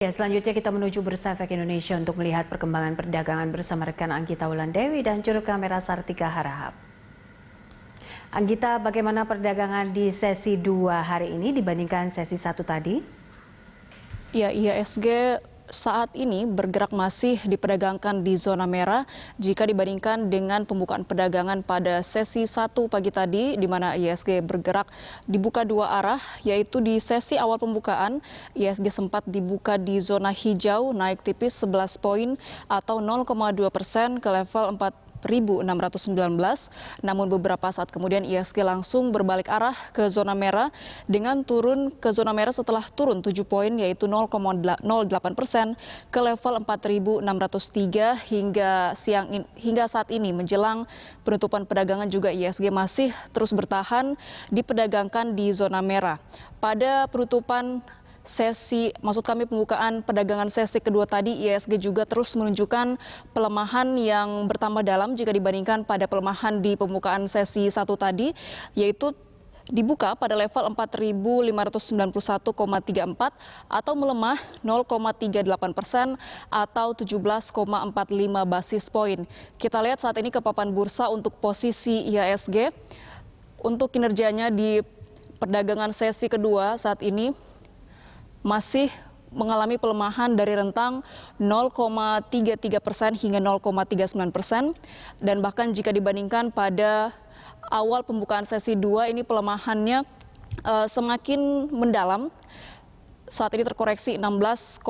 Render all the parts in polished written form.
Ya, selanjutnya kita menuju Bursa Efek Indonesia untuk melihat perkembangan perdagangan bersama rekan Anggita Wulandewi dan juru kamera Sartika Harahap. Anggita, bagaimana perdagangan di sesi 2 hari ini dibandingkan sesi 1 tadi? Ya, IHSG saat ini bergerak masih diperdagangkan di zona merah jika dibandingkan dengan pembukaan perdagangan pada sesi 1 pagi tadi, di mana IHSG bergerak dibuka dua arah, yaitu di sesi awal pembukaan IHSG sempat dibuka di zona hijau naik tipis 11 poin atau 0,2% ke level 4.619, namun beberapa saat kemudian IHSG langsung berbalik arah ke zona merah dengan turun ke zona merah setelah turun 7 poin yaitu 0,08% ke level 4.603 hingga saat ini menjelang penutupan perdagangan juga IHSG masih terus bertahan diperdagangkan di zona merah. Pada penutupan pembukaan perdagangan sesi kedua tadi, IHSG juga terus menunjukkan pelemahan yang bertambah dalam jika dibandingkan pada pelemahan di pembukaan sesi 1 tadi, yaitu dibuka pada level 4.591,34 atau melemah 0,38% atau 17,45 basis poin. Kita lihat saat ini ke papan bursa untuk posisi IHSG. Untuk kinerjanya di perdagangan sesi kedua saat ini masih mengalami pelemahan dari rentang 0,33% hingga 0,39%, dan bahkan jika dibandingkan pada awal pembukaan sesi 2 ini pelemahannya semakin mendalam. Saat ini terkoreksi 16,75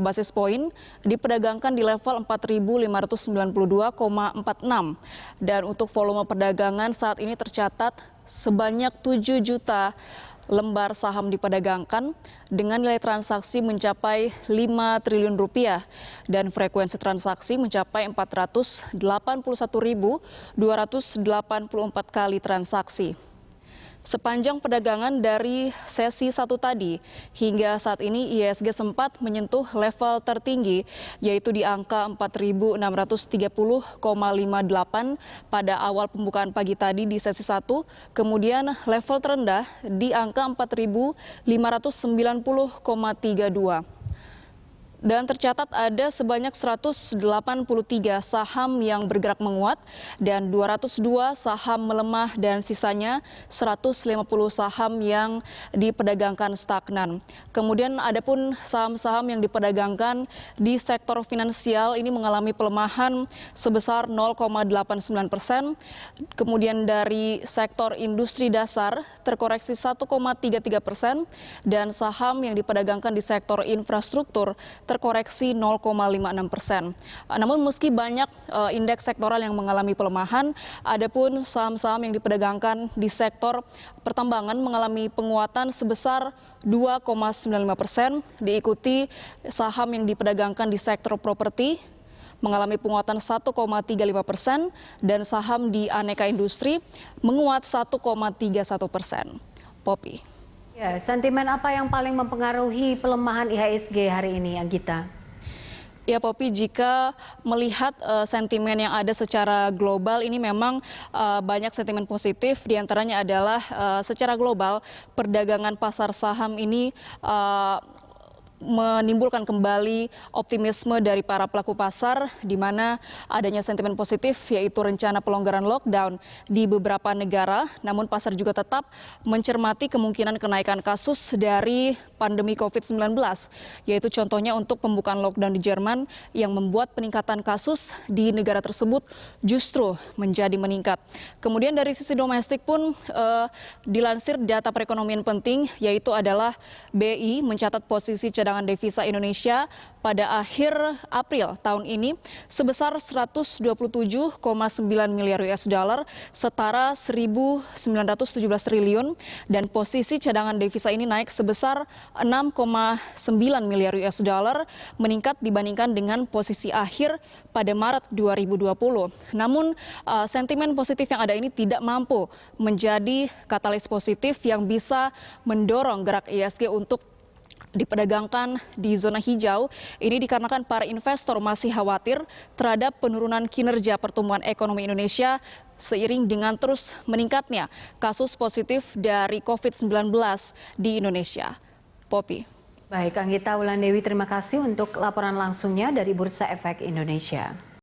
basis poin, diperdagangkan di level 4.592,46. Dan untuk volume perdagangan saat ini tercatat sebanyak 7 juta lembar saham diperdagangkan dengan nilai transaksi mencapai 5 triliun rupiah dan frekuensi transaksi mencapai 481.284 kali transaksi. Sepanjang perdagangan dari sesi 1 tadi, hingga saat ini IHSG sempat menyentuh level tertinggi, yaitu di angka 4.630,58 pada awal pembukaan pagi tadi di sesi 1, kemudian level terendah di angka 4.590,32. Dan tercatat ada sebanyak 183 saham yang bergerak menguat dan 202 saham melemah dan sisanya 150 saham yang diperdagangkan stagnan. Kemudian ada pun saham-saham yang diperdagangkan di sektor finansial ini mengalami pelemahan sebesar 0,89%. Kemudian dari sektor industri dasar terkoreksi 1,33% dan saham yang diperdagangkan di sektor infrastruktur terkoreksi 0,56%. Namun meski banyak indeks sektoral yang mengalami pelemahan, adapun saham-saham yang diperdagangkan di sektor pertambangan mengalami penguatan sebesar 2,95%, diikuti saham yang diperdagangkan di sektor properti mengalami penguatan 1,35% dan saham di aneka industri menguat 1,31%. Poppy. Ya, sentimen apa yang paling mempengaruhi pelemahan IHSG hari ini, Anggita? Ya, Poppy, jika melihat sentimen yang ada secara global ini memang banyak sentimen positif, diantaranya adalah secara global perdagangan pasar saham ini menimbulkan kembali optimisme dari para pelaku pasar, di mana adanya sentimen positif yaitu rencana pelonggaran lockdown di beberapa negara. Namun pasar juga tetap mencermati kemungkinan kenaikan kasus dari pandemi COVID-19, yaitu contohnya untuk pembukaan lockdown di Jerman yang membuat peningkatan kasus di negara tersebut justru menjadi meningkat. Kemudian dari sisi domestik pun dilansir data perekonomian penting, yaitu adalah BI mencatat posisi cadangan devisa Indonesia pada akhir April tahun ini sebesar 127,9 miliar US dollar, setara 1.917 triliun, dan posisi cadangan devisa ini naik sebesar 6,9 miliar US dollar, meningkat dibandingkan dengan posisi akhir pada Maret 2020. Namun sentimen positif yang ada ini tidak mampu menjadi katalis positif yang bisa mendorong gerak IHSG untuk diperdagangkan di zona hijau. Ini dikarenakan para investor masih khawatir terhadap penurunan kinerja pertumbuhan ekonomi Indonesia seiring dengan terus meningkatnya kasus positif dari COVID-19 di Indonesia. Poppy. Baik, Anggita Wulandewi, terima kasih untuk laporan langsungnya dari Bursa Efek Indonesia.